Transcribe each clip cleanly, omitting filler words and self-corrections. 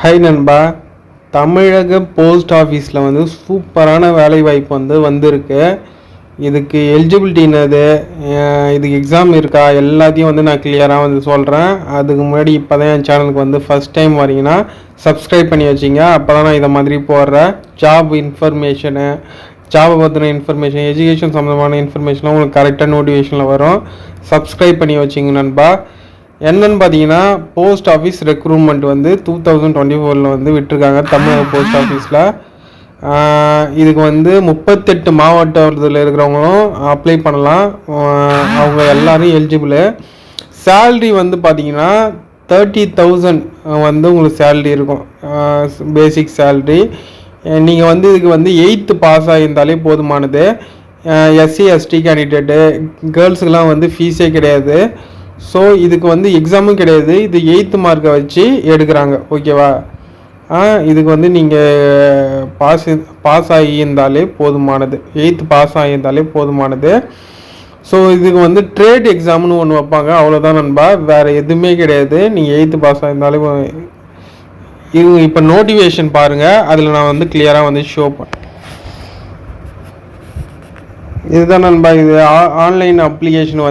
Hi நண்பா. தமிழக post ஆஃபீஸில் வந்து சூப்பரான வேலைவாய்ப்பு வந்திருக்கு. இதுக்கு எலிஜிபிலிட்டி என்னது, இதுக்கு எக்ஸாம் இருக்கா, எல்லாத்தையும் நான் கிளியராக சொல்கிறேன். அதுக்கு முன்னாடி இப்போ தான் என் சேனலுக்கு ஃபஸ்ட் டைம் வரீங்கன்னா சப்ஸ்கிரைப் பண்ணி வச்சிங்க. அப்போ தான் நான் இதை மாதிரி போடுற ஜாப் இன்ஃபர்மேஷனு, ஜாபை பற்றின இன்ஃபர்மேஷன், எஜுகேஷன் சம்மந்தமான இன்ஃபர்மேஷன்லாம் உங்களுக்கு கரெக்டாக நோட்டிஃபிகேஷனில் வரும். சப்ஸ்கிரைப் பண்ணி வச்சிங்க நண்பா. என்னன்னு பார்த்தீங்கன்னா, போஸ்ட் ஆஃபீஸ் ரெக்ரூட்மெண்ட் 2024 விட்டுருக்காங்க தமிழக போஸ்ட் ஆஃபீஸில். இதுக்கு 38 மாவட்டத்தில் இருக்கிறவங்களும் அப்ளை பண்ணலாம். அவங்க எல்லோரும் எலிஜிபிள். சேல்ரி பார்த்தீங்கன்னா 30,000 உங்களுக்கு சேல்ரி இருக்கும், பேசிக் சேல்ரி. நீங்கள் இதுக்கு 8th பாஸ் ஆகியிருந்தாலே போதுமானது. எஸ்சி எஸ்டி கேண்டிடேட்டு கேர்ள்ஸுக்கெலாம் ஃபீஸே கிடையாது. ஸோ இதுக்கு எக்ஸாமும் கிடையாது. இது 8th மார்க்கை வச்சு எடுக்கிறாங்க. ஓகேவா? இதுக்கு நீங்கள் பாஸ் ஆகியிருந்தாலே போதுமானது. 8th பாஸ் ஆகியிருந்தாலே போதுமானது. ஸோ இதுக்கு ட்ரேட் எக்ஸாம்னு ஒன்று வைப்பாங்க. அவ்வளோதான் நண்பா, வேறு எதுவுமே கிடையாது. நீங்கள் 8th பாஸ் ஆகியிருந்தாலே இது. இப்போ நோட்டிஃபிகேஷன் பாருங்கள், அதில் நான் கிளியராக ஷோ பண்ணேன். இதுதான் நண்பா. இது ஆன்லைன் அப்ளிகேஷன்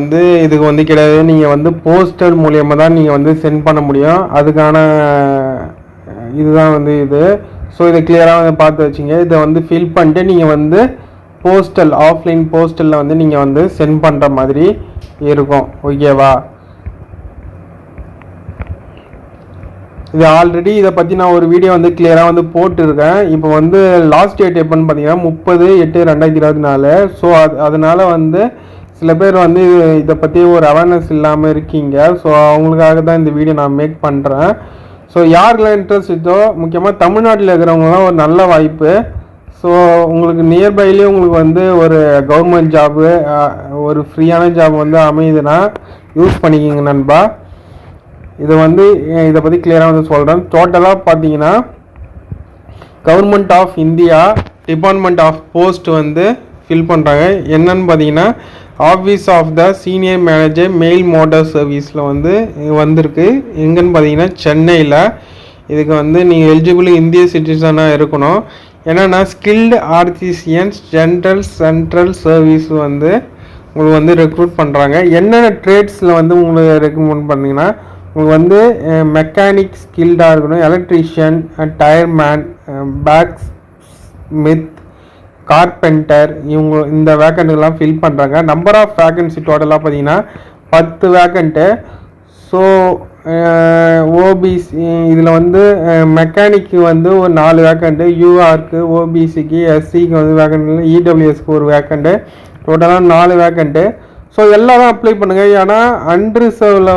இதுக்கு கிடையாது. நீங்கள் போஸ்டல் மூலியமாக தான் நீங்கள் சென்ட் பண்ண முடியும். அதுக்கான இதுதான் இது. ஸோ இதை கிளியராக பார்த்து வச்சிங்க. இதை ஃபில் பண்ணிட்டு நீங்கள் போஸ்டல், ஆஃப்லைன் போஸ்டலில் நீங்கள் சென்ட் பண்ணுற மாதிரி இருக்கும். ஓகேவா? இது ஆல்ரெடி இதை பற்றி நான் ஒரு வீடியோ கிளியராக போட்டிருக்கேன். இப்போ லாஸ்ட் டேட் எப்போன்னு பார்த்தீங்கன்னா 30/8/2024. ஸோ அதனால் சில பேர் இதை பற்றி ஒரு அவேர்னஸ் இல்லாமல் இருக்கீங்க. ஸோ அவங்களுக்காக தான் இந்த வீடியோ நான் மேக் பண்ணுறேன். ஸோ யாருக்கெல்லாம் இன்ட்ரெஸ்ட் இருக்கோ, முக்கியமாக தமிழ்நாட்டில் இருக்கிறவங்களாம் ஒரு நல்ல வாய்ப்பு. ஸோ உங்களுக்கு நியர்பைலேயே உங்களுக்கு ஒரு கவர்மெண்ட் ஜாபு, ஒரு ஃப்ரீயான ஜாப் அமையுதுன்னா யூஸ் பண்ணிக்கிங்க நண்பா. இதை இதை பற்றி கிளியராக சொல்கிறேன். டோட்டலாக பார்த்தீங்கன்னா government of India department of post fill பண்ணுறாங்க. என்னன்னு பார்த்தீங்கன்னா, office of the senior manager mail motor சர்வீஸில் வந்திருக்கு. எங்கன்னு பார்த்தீங்கன்னா சென்னையில். இதுக்கு நீங்கள் எலிஜிபிள் இந்திய சிட்டிசனாக இருக்கணும். என்னென்னா ஸ்கில்டு ஆர்டிசியன்ஸ் ஜென்ரல் சென்ட்ரல் சர்வீஸ் உங்களுக்கு ரெக்ரூட் பண்ணுறாங்க. என்னென்ன ட்ரேட்ஸில் உங்களுக்கு ரெக்கமெண்ட் பண்ணிங்கன்னா, உங்களுக்கு மெக்கானிக் ஸ்கில்டாக இருக்கணும், electrician, tyreman, blacksmith, carpenter, இவங்க இந்த வேக்கண்ட்டுலாம் ஃபில் பண்ணுறாங்க. நம்பர் ஆஃப் வேக்கன்சி டோட்டலாக பார்த்தீங்கன்னா 10 வேக்கண்ட்டு. ஸோ ஓபிசி இதில் மெக்கானிக்கு ஒரு 4 வேக்கண்ட்டு, யூஆருக்கு, ஓபிசிக்கு, எஸ்சிக்கு வேக்கண்ட், இடபிள்யூஎஸ்க்கு ஒரு வேக்கண்ட்டு, டோட்டலாக 4 வேக்கண்ட்டு. ஸோ எல்லாரும் அப்ளை பண்ணுங்கள். ஏன்னா அன்ரிசர்வில்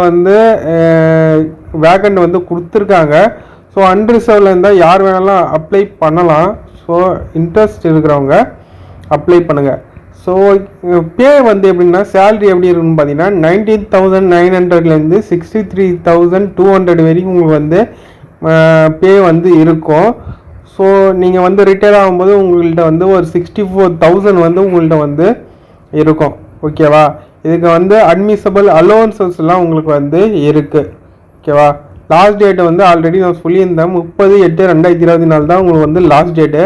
வேக்கண்ட் கொடுத்துருக்காங்க. ஸோ அன்ரிசர்வில் இருந்தால் யார் வேணாலும் அப்ளை பண்ணலாம். ஸோ இன்ட்ரெஸ்ட் இருக்கிறவங்க அப்ளை பண்ணுங்கள். ஸோ பே எப்படின்னா, சேல்ரி எப்படி இருக்குன்னு பார்த்தீங்கன்னா 19,900லேருந்து 63,200 வரைக்கும் உங்களுக்கு பே இருக்கும். ஸோ நீங்கள் ரிட்டையர் ஆகும்போது உங்கள்கிட்ட ஒரு 64,000 உங்கள்கிட்ட இருக்கும். ஓகேவா? இதுக்கு அட்மிசபிள் அலோவன்சஸ்லாம் உங்களுக்கு இருக்குது. ஓகேவா? லாஸ்ட் டேட்டு ஆல்ரெடி நான் சொல்லியிருந்தேன், 30/8/2024 தான் உங்களுக்கு last date.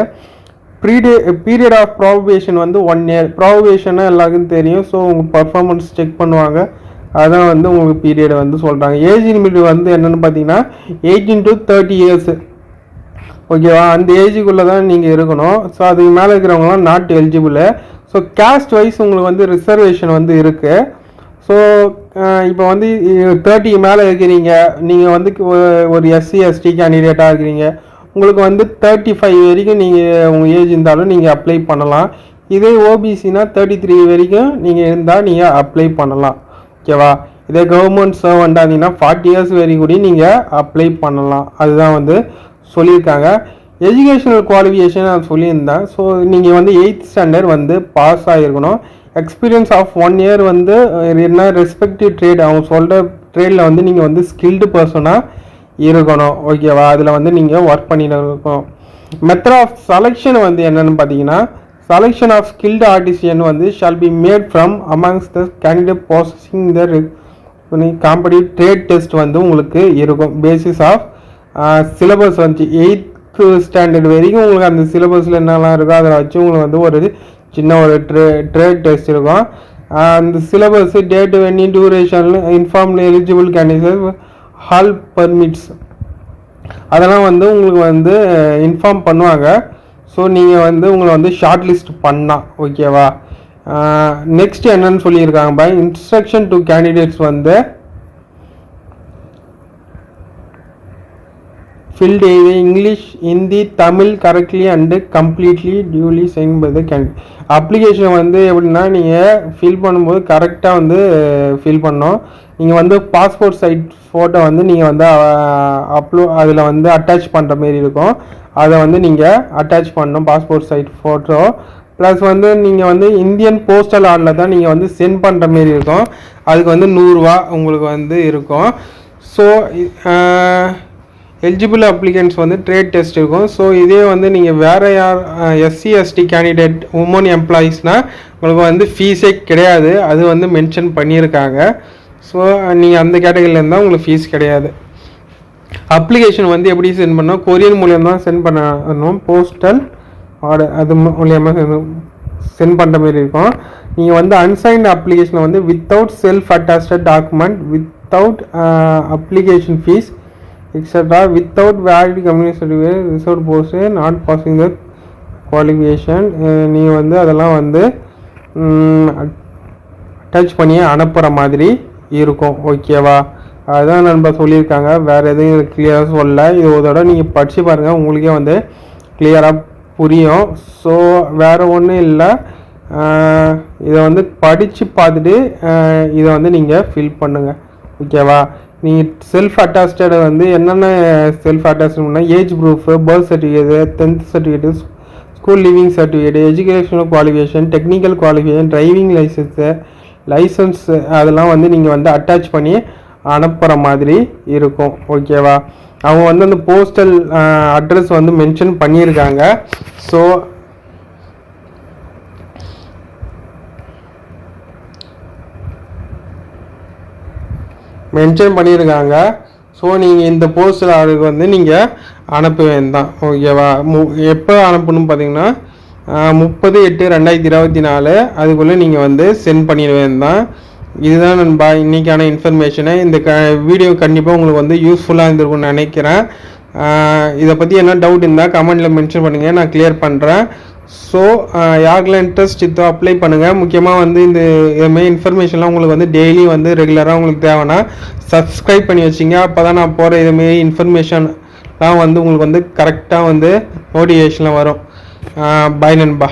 Period of probation 1 year. ப்ராபேஷனாக எல்லாருக்கும் தெரியும். ஸோ உங்கள் பர்ஃபார்மன்ஸ் செக் பண்ணுவாங்க. அதான் உங்களுக்கு பீரியட் சொல்கிறாங்க. ஏஜ் லிமிட் என்னென்னு பார்த்தீங்கன்னா 18 to 30 years. ஓகேவா? அந்த ஏஜுக்குள்ளே தான் நீங்கள் இருக்கணும். ஸோ அதுக்கு மேலே இருக்கிறவங்களாம் not eligible. So caste wise உங்களுக்கு ரிசர்வேஷன் இருக்குது. ஸோ இப்போ 30 மேலே இருக்கிறீங்க, நீங்கள் ஒரு எஸ்சி எஸ்டி கேண்டிடேட்டாக இருக்கிறீங்க, உங்களுக்கு 35 வரைக்கும் நீங்கள் உங்கள் ஏஜ் இருந்தாலும் நீங்கள் அப்ளை பண்ணலாம். இதே ஓபிசினா 33 வரைக்கும் நீங்கள் இருந்தால் நீங்கள் அப்ளை பண்ணலாம். ஓகேவா? இதே கவர்மெண்ட் சர்வெண்ட்டாக இருந்தீங்கன்னா 40 years வரைக்கும் கூட நீங்கள் அப்ளை பண்ணலாம். அதுதான் சொல்லியிருக்காங்க. எஜுகேஷனல் குவாலிஃபிகேஷன் நான் சொல்லியிருந்தேன். ஸோ நீங்கள் 8th ஸ்டாண்டர்ட் பாஸ் ஆகிருக்கணும். எக்ஸ்பீரியன்ஸ் ஆஃப் 1 year என்ன ரெஸ்பெக்டிவ் ட்ரேட், அவங்க சொல்கிற ட்ரேடில் நீங்கள் ஸ்கில்டு பர்சனாக இருக்கணும். ஓகேவா? அதில் நீங்கள் ஒர்க் பண்ணிட்டு இருக்கணும். மெத்தட் ஆஃப் செலெக்ஷன் என்னென்னு பார்த்தீங்கன்னா, selection of skilled artisan shall be made from amongst the candidate processing the competitive trade test உங்களுக்கு இருக்கும். பேசிஸ் ஆஃப் சிலபஸ் வந்து 8th ஸ்டாண்டர்ட் வரைக்கும் உங்களுக்கு அந்த சிலபஸில் என்னெல்லாம் இருக்கோ அதில் வச்சு உங்களுக்கு வந்து ஒரு சின்ன ஒரு ட்ரேட் டெஸ்ட் இருக்கும். அந்த syllabus date many duration inform eligible candidates hall permits அதெல்லாம் வந்து உங்களுக்கு வந்து இன்ஃபார்ம் பண்ணுவாங்க. ஸோ நீங்கள் வந்து உங்களை வந்து ஷார்ட் லிஸ்ட் பண்ணால் ஓகேவா. நெக்ஸ்ட் என்னன்னு சொல்லியிருக்காங்க பை இன்ஸ்ட்ரக்ஷன் டு கேண்டிடேட்ஸ் வந்து filled English, Hindi, Tamil correctly and completely duly signed by the candidate. Application வந்து எப்படின்னா நீங்கள் ஃபில் பண்ணும்போது கரெக்டாக வந்து ஃபில் பண்ணோம். நீங்கள் வந்து பாஸ்போர்ட் சைட் ஃபோட்டோ வந்து நீங்கள் வந்து அதில் வந்து அட்டாச் பண்ணுற மாரி இருக்கும். அதை வந்து நீங்கள் அட்டாச் பண்ணணும் பாஸ்போர்ட் சைட் ஃபோட்டோ. ப்ளஸ் வந்து நீங்கள் வந்து இந்தியன் போஸ்டல் ஆர்டரில் தான் நீங்கள் வந்து சென்ட் பண்ணுற மாரி இருக்கும். அதுக்கு வந்து 100 ரூபா உங்களுக்கு வந்து இருக்கும். ஸோ எலிஜிபிள் அப்ளிகன்ட்ஸ் வந்து ட்ரேட் டெஸ்ட் இருக்கும். ஸோ இதே வந்து நீங்கள் வேறு யார் எஸ்சி எஸ்டி கேண்டிடேட் உமன் எம்ப்ளாயீஸ்னால் உங்களுக்கு வந்து ஃபீஸே கிடையாது. அது வந்து மென்ஷன் பண்ணியிருக்காங்க. ஸோ நீங்கள் அந்த கேட்டகரியில் இருந்தால் உங்களுக்கு ஃபீஸ் கிடையாது. அப்ளிகேஷன் வந்து எப்படி சென்ட் பண்ணோம், கொரியர் மூலியம் தான் சென்ட் பண்ணணும். போஸ்டல் ஆர்டர் அது மூலியமாக சென்ட் பண்ணுற மாதிரி இருக்கும். நீங்கள் வந்து அன்சைன்டு அப்ளிகேஷனை வந்து without self attached document, without application fees etc. without valid community certificate, reserved post, not passing the qualification, நீங்கள் வந்து அதெல்லாம் வந்து அட்டாச் பண்ணி அனுப்புகிற மாதிரி இருக்கும் ஓகேவா. அதுதான் நண்பா சொல்லியிருக்காங்க. வேறு எதுவும் கிளியராக சொல்லலை. இதோட நீங்கள் படித்து பாருங்கள், உங்களுக்கே வந்து கிளியராக புரியும். ஸோ வேறு ஒன்றும் இல்லை, இதை வந்து படித்து பார்த்துட்டு இதை வந்து நீங்கள் ஃபில் பண்ணுங்கள் ஓகேவா. நீங்கள் செல்ஃப் அட்டாஸ்டட் வந்து என்னென்ன செல்ஃப் அட்டாஸ்ட்னா age proof, birth certificate, 10th certificate, school leaving certificate, educational qualification, technical qualification, driving licence அதெல்லாம் வந்து நீங்கள் வந்து அட்டாச் பண்ணி அனுப்புகிற மாதிரி இருக்கும் ஓகேவா. அவங்க வந்து அந்த போஸ்டல் அட்ரஸ் வந்து மென்ஷன் பண்ணியிருக்காங்க. ஸோ மென்ஷன் பண்ணியிருக்காங்க. ஸோ நீங்கள் இந்த போஸ்டல் ஆர்டருக்கு வந்து நீங்கள் அனுப்ப வேண்டாம் ஓகேவா. எப்போ அனுப்பணும் பார்த்தீங்கன்னா 30/8/2024 அதுக்குள்ளே நீங்கள் வந்து சென்ட் பண்ணிட வேண்டாம். இதுதான் நண்பா இன்றைக்கான இன்ஃபர்மேஷனு. இந்த வீடியோ கண்டிப்பாக உங்களுக்கு வந்து யூஸ்ஃபுல்லாக இருந்திருக்கும்னு நினைக்கிறேன். இதை பற்றி என்ன டவுட் இருந்தால் கமெண்ட்டில் மென்ஷன் பண்ணுங்கள், நான் கிளியர் பண்ணுறேன். ஸோ யாருக்கெல்லாம் இன்ட்ரெஸ்ட் இதோ அப்ளை பண்ணுங்கள். முக்கியமாக வந்து இந்த இதுமாதிரி இன்ஃபர்மேஷன்லாம் உங்களுக்கு வந்து டெய்லி வந்து ரெகுலராக உங்களுக்கு தேவைன்னா சப்ஸ்கிரைப் பண்ணி வச்சிங்க. அப்போ தான் நான் போகிற இதுமாரி இன்ஃபர்மேஷன்லாம் வந்து உங்களுக்கு வந்து கரெக்டாக வந்து நோட்டிஃபிகேஷனில் வரும். பாய் நண்பா.